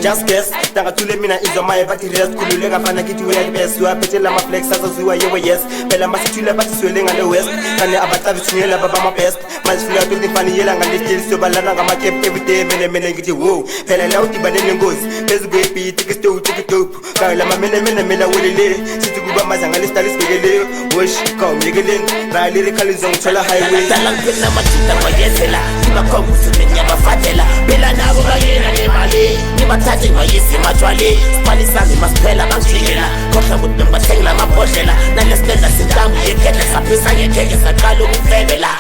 Just guess, tanga tule mina izo maye bati rest kululeka fana kithi we like best uaphetela ama flex azoziwa yewe yes phela masithule bathi siwele ngale west kane abathavi thingela baba ma best masifuna to define yela ngale deal so balana ngama cap every day mene ngithi wow phela la udibane nengozi phezulu kwebeat tikistop kala mena welele sithi kuba mazanga lestali sibekele wash come yekeleni ra lyrical zongithola highway dala ngena mathita bayezela ibakhombuzo nenyabafatela phela nabo bayena nemali nibathathe ngoyisi matshwali sipalisanga masiphela bangijikela kodwa ukuthi ngibathengela amabhodlela nalesitenda sintambu yekhele saphisa ngekheke saqala ukufebela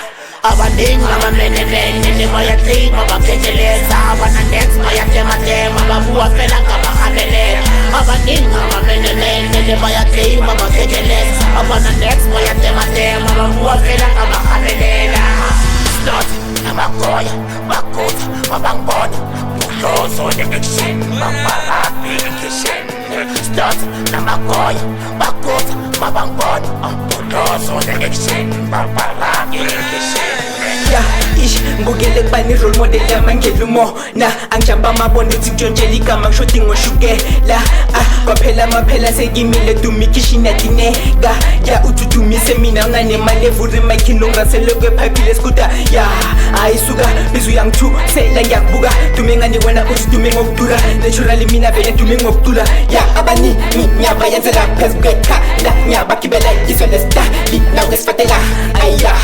abaningi amamenemene bayathima bakhetheleza abananex bayatematema babuwa phela ngabahabelela abaningi amamenemene bayathima bakhetheleza abananex bayatematema babuwa phela ngabahabelela not namagoya bakuza mabangibona buhlozo ne-action bambalapi ikishen start namagoya bakuza mabangibona buhlozo ne-action bambalapi ikishen ngibukele kubani role model yamangelumo na angijamba amabona uthi ngitshontshelile igama ngishodi ngoshukela kwaphela amaphela sekimile dumikishinadineka ya uthudumise mina unganemali evura emakhini ungaselokwe ephaphile eskuta ya ayisuka bizu yangithusela ngiyakubuka dume ngani wena uthi dume ngokudura naturally mina vele dume ngokudura ya abaningi ngiyabayenzela phezu kwekhanda ngiyabagibela izwe lesitali nawe sifatela aya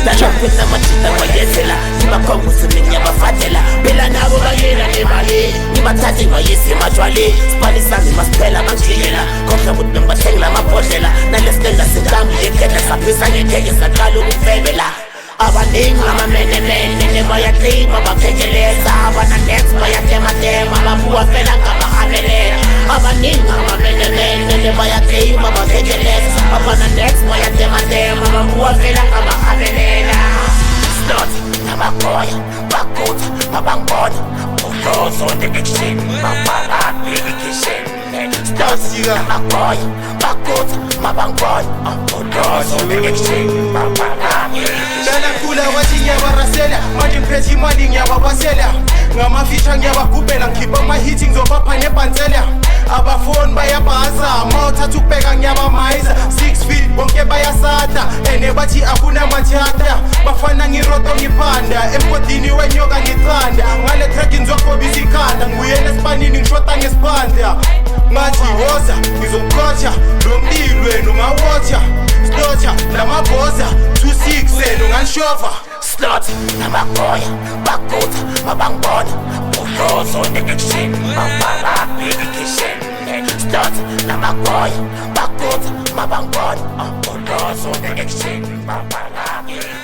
Nachakwena matita bayezela nibakhombuzo nenyabafatela phela nabo bayena nemali nibathathe ngoyisi matshwali sipalisanga masiphela bangijikela kodwa ukuthi ngibathengela amabhodlela nalesitenda sintambu yekhele saphisa ngekheke saqala ukufebela abaningi amamenemene bayathima bakhetheleza abananex bayatematema babuwa phela ngabahabelela abaningi amamenemene bayathima bakhetheleza abananex bayatematema babuwa phela ngabahabelela start namagoya bakuza mabangibona buhlozo ne-action bambalapi ikishen start namagoya bakuza mabangibona buhlozo ne-action bambalapi dala kula wathi ngiyabarasela manje ngiphethe imali ngiyababasela ngamafitha ngiyabagubhela ngikhipha amahithi ngizobapha nebhansela abafoni bayabhaza mawuthatha ukubheka ngiyabamayisa 6 feet bonke bayasata ene bathi akunamathata bafana ngiroto ngiphanda emgodini wenyoka ngicanda ngale track ngizokobisa ikhanda ngibuyela esipanini ngishota ngesiphanda ngathi woza ngizokhotsha lo mlilo wena ungawotha stotha lamabhoza 26 unganishova slot namagoya bakuza mabangibona buhlozo ne-action bambalapi ikishen start namagoya bakuza mabangibona buhlozo ne-action bambalapi